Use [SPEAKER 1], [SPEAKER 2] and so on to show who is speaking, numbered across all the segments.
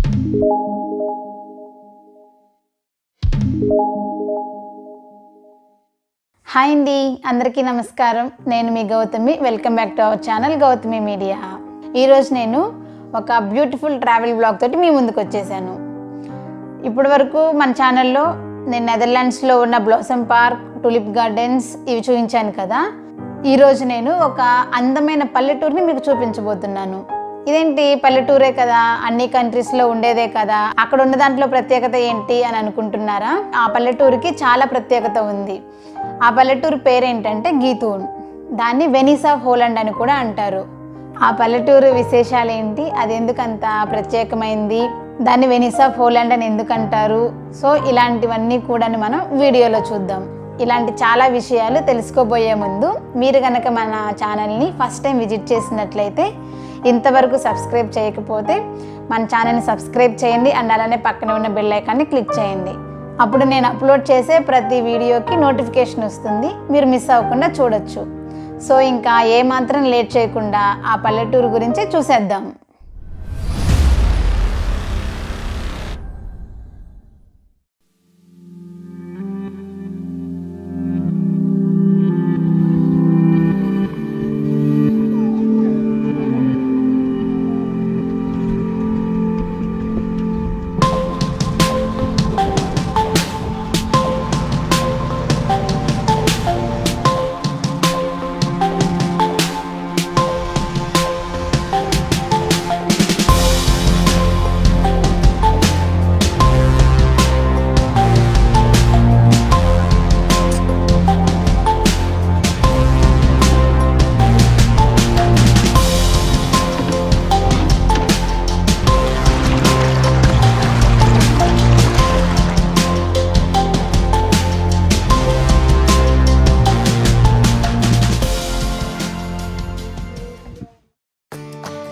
[SPEAKER 1] Hi అండి, అందరికీ నమస్కారం. నేను మీ Gautami. Welcome back to our channel Gautami media. ఈరోజు నేను ఒక బ్యూటిఫుల్ ట్రావెల్ బ్లాగ్ తోటి మీ ముందుకు వచ్చేసాను. ఇప్పటి వరకు మన ఛానల్లో నేను నెదర్లాండ్స్లో ఉన్న బ్లాసమ్ పార్క్, టులిప్ గార్డెన్స్ ఇవి చూపించాను కదా. ఈరోజు నేను ఒక అందమైన పల్లెటూరుని మీకు చూపించబోతున్నాను. ఇదేంటి పల్లెటూరే కదా, అన్ని కంట్రీస్లో ఉండేదే కదా, అక్కడ ఉన్న దాంట్లో ప్రత్యేకత ఏంటి అని అనుకుంటున్నారా? ఆ పల్లెటూరుకి చాలా ప్రత్యేకత ఉంది. ఆ పల్లెటూరు పేరేంటంటే గీతూర్న్. దాన్ని వెనిస్ ఆఫ్ హోలాండ్ అని కూడా అంటారు. ఆ పల్లెటూరు విశేషాలు ఏంటి, అది ఎందుకంత ప్రత్యేకమైంది, దాన్ని వెనిస్ ఆఫ్ హోలాండ్ అని ఎందుకు అంటారు, సో ఇలాంటివన్నీ కూడా మనం వీడియోలో చూద్దాం. ఇలాంటి చాలా విషయాలు తెలుసుకోబోయే ముందు మీరు కనుక మన ఛానల్ని ఫస్ట్ టైం విజిట్ చేసినట్లయితే, ఇంతవరకు సబ్స్క్రైబ్ చేయకపోతే మన ఛానల్ని సబ్స్క్రైబ్ చేయండి అండ్ అలానే పక్కన ఉన్న బెల్ ఐకాన్ని క్లిక్ చేయండి. అప్పుడు నేను అప్లోడ్ చేసే ప్రతి వీడియోకి నోటిఫికేషన్ వస్తుంది, మీరు మిస్ అవ్వకుండా చూడొచ్చు. సో ఇంకా ఏమాత్రం లేట్ చేయకుండా ఆ పల్లెటూరు గురించి చూసేద్దాం.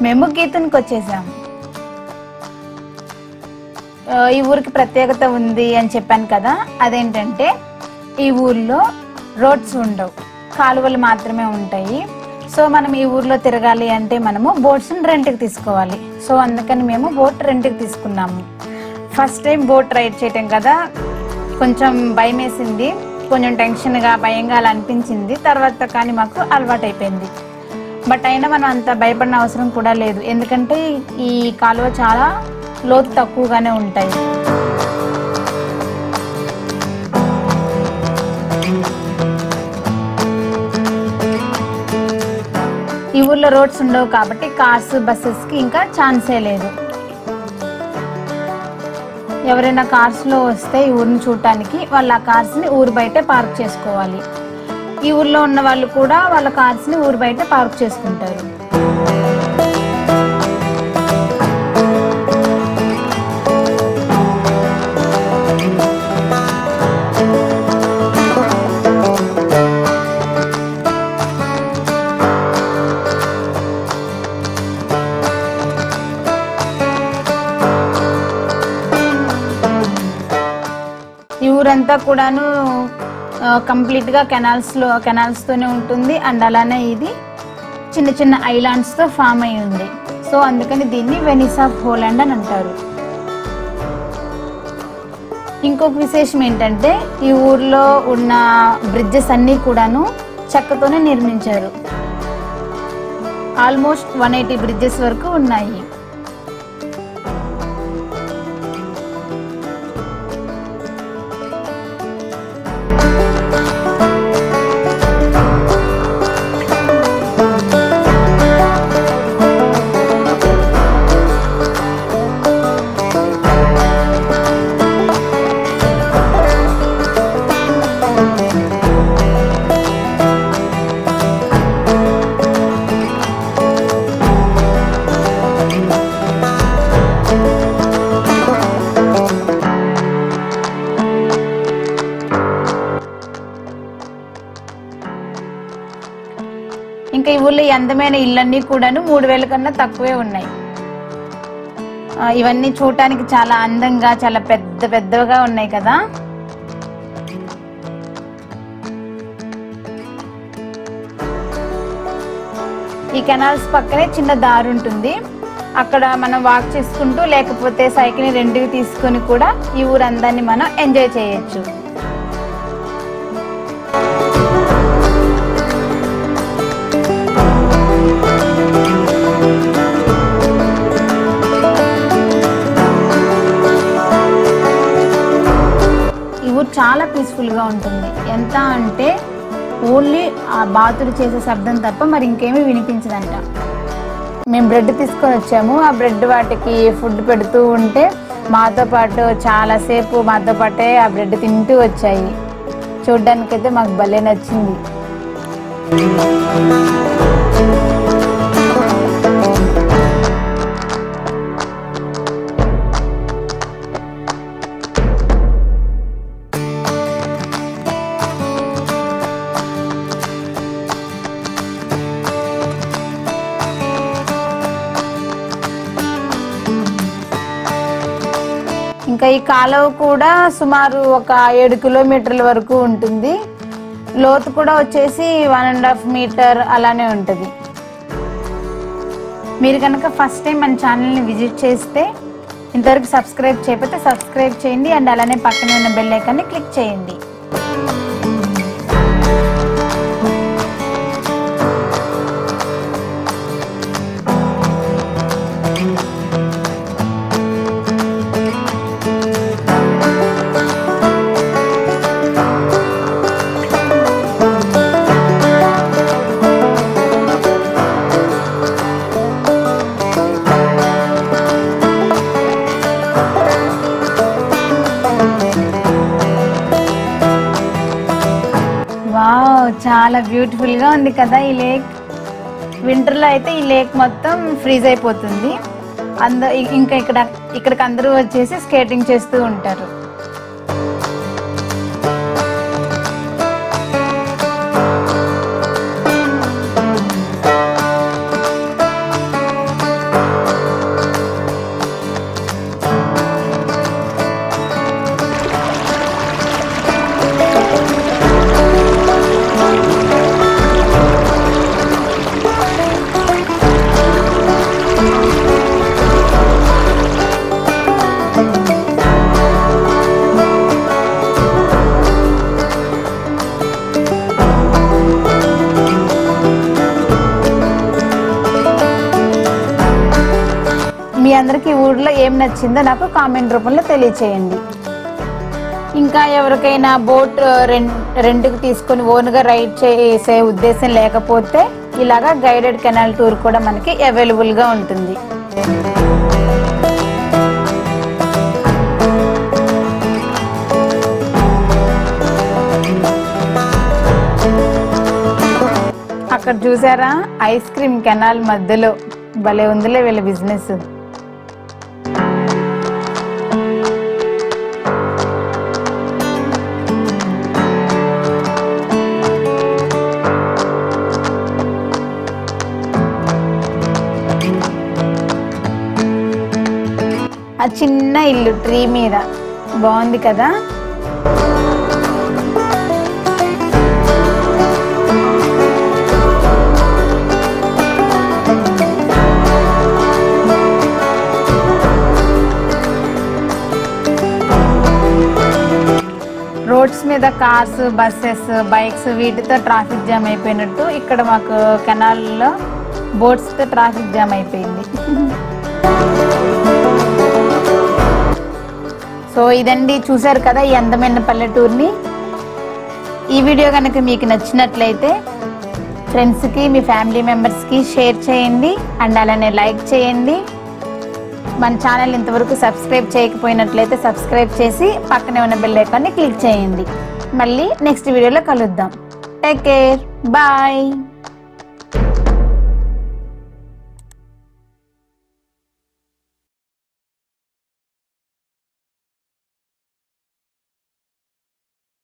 [SPEAKER 1] మేము గీతూర్న్కి వచ్చేసాము. ఈ ఊరికి ప్రత్యేకత ఉంది అని చెప్పాను కదా, అదేంటంటే ఈ ఊర్లో రోడ్స్ ఉండవు, కాలువలు మాత్రమే ఉంటాయి. సో మనం ఈ ఊర్లో తిరగాలి అంటే మనము బోట్స్ని రెంట్కి తీసుకోవాలి. సో అందుకని మేము బోట్ రెంట్కి తీసుకున్నాము. ఫస్ట్ టైం బోట్ రైడ్ చేయటం కదా, కొంచెం భయం వేసింది, కొంచెం టెన్షన్గా భయంగా అలా అనిపించింది. తర్వాత కానీ మాకు అలవాటు అయిపోయింది. బట్ అయినా మనం అంత భయపడిన అవసరం కూడా లేదు, ఎందుకంటే ఈ కాలువ చాలా లోతు తక్కువగానే ఉంటాయి. ఈ ఊర్లో రోడ్స్ ఉండవు కాబట్టి కార్స్, బస్సెస్కి ఇంకా ఛాన్సే లేదు. ఎవరైనా కార్స్లో వస్తే ఈ ఊరిని చూడటానికి వాళ్ళ ఆ కార్స్ని ఊరు బయటే పార్క్ చేసుకోవాలి. ఈ ఊర్లో ఉన్న వాళ్ళు కూడా వాళ్ళ కార్స్ని ఊరు బయట పార్క్ చేసుకుంటారు. ఈ ఊరంతా కూడాను కంప్లీట్గా కెనాల్స్తోనే ఉంటుంది అండ్ అలానే ఇది చిన్న చిన్న ఐలాండ్స్తో ఫామ్ అయి ఉంది. సో అందుకని దీన్ని వెనిస్ ఆఫ్ హోలాండ్ అని అంటారు. ఇంకొక విశేషం ఏంటంటే ఈ ఊర్లో ఉన్న బ్రిడ్జెస్ అన్నీ కూడాను చెక్కతోనే నిర్మించారు. ఆల్మోస్ట్ 180 బ్రిడ్జెస్ వరకు ఉన్నాయి. ఇంకా ఈ ఊళ్ళో అందమైన ఇళ్ళన్నీ కూడాను 3000 కన్నా తక్కువే ఉన్నాయి. ఇవన్నీ చూడటానికి చాలా అందంగా చాలా పెద్దగా ఉన్నాయి కదా. ఈ కెనాల్స్ పక్కనే చిన్న దారి ఉంటుంది. అక్కడ మనం వాక్ చేసుకుంటూ లేకపోతే సైకిల్ని రెంట్కి తీసుకొని కూడా ఈ ఊరందరినీ మనం ఎంజాయ్ చేయొచ్చు. చాలా పీస్ఫుల్గా ఉంటుంది. ఎంత అంటే ఓన్లీ ఆ బాతులు చేసే శబ్దం తప్ప మరి ఇంకేమీ వినిపించదంట. మేము బ్రెడ్ తీసుకొని వచ్చాము. ఆ బ్రెడ్ వాటికి ఫుడ్ పెడుతూ ఉంటే మాతో పాటు చాలాసేపు మాతో పాటే ఆ బ్రెడ్ తింటూ వచ్చాయి. చూడ్డానికైతే మాకు భలే నచ్చింది. ఇంకా ఈ కాలువ కూడా సుమారు ఒక 7 కిలోమీటర్ల వరకు ఉంటుంది. లోతు కూడా వచ్చేసి 1.5 మీటర్ అలానే ఉంటుంది. మీరు కనుక ఫస్ట్ టైం మన ఛానల్ని విజిట్ చేస్తే ఇంతవరకు సబ్స్క్రైబ్ చేయకపోతే సబ్స్క్రైబ్ చేయండి అండ్ అలానే పక్కనే ఉన్న బెల్ ఐకాన్ని క్లిక్ చేయండి. వావ్, చాలా బ్యూటిఫుల్గా ఉంది కదా ఈ లేక్. వింటర్లో అయితే ఈ లేక్ మొత్తం ఫ్రీజ్ అయిపోతుంది. ఇంకా ఇక్కడికి అందరూ వచ్చేసి స్కేటింగ్ చేస్తూ ఉంటారు. మీ అందరికీ ఊర్లో ఏం నచ్చిందో నాకు కామెంట్ రూపంలో తెలియచేయండి. ఇంకా ఎవరికైనా బోట్ రెంట్కి తీసుకొని ఓన్గా రైడ్ చేసే ఉద్దేశం లేకపోతే ఇలాగా గైడెడ్ కెనాల్ టూర్ కూడా మనకి అవైలబుల్గా ఉంటుంది. అక్కడ చూసారా ఐస్ క్రీమ్ కెనాల్ మధ్యలో, భలే ఉందిలే వీళ్ళ బిజినెస్. ఆ చిన్న ఇల్లు ట్రీ మీద బాగుంది కదా. రోడ్స్ మీద కార్స్, బస్సెస్, బైక్స్ వీటితో ట్రాఫిక్ జామ్ అయిపోయినట్టు ఇక్కడ మాకు కెనాల్లో బోట్స్తో ట్రాఫిక్ జామ్ అయిపోయింది. సో ఇదండి, చూసారు కదా ఈ అందమైన పల్లెటూరుని. ఈ వీడియో కనుక మీకు నచ్చినట్లయితే ఫ్రెండ్స్కి, మీ ఫ్యామిలీ మెంబర్స్కి షేర్ చేయండి అండ్ అలానే లైక్ చేయండి. మన ఛానల్ ఇంతవరకు సబ్స్క్రైబ్ చేయకపోయినట్లయితే సబ్స్క్రైబ్ చేసి పక్కనే ఉన్న బెల్ ఐకాన్ని క్లిక్ చేయండి. మళ్ళీ నెక్స్ట్ వీడియోలో కలుద్దాం. Take care, bye.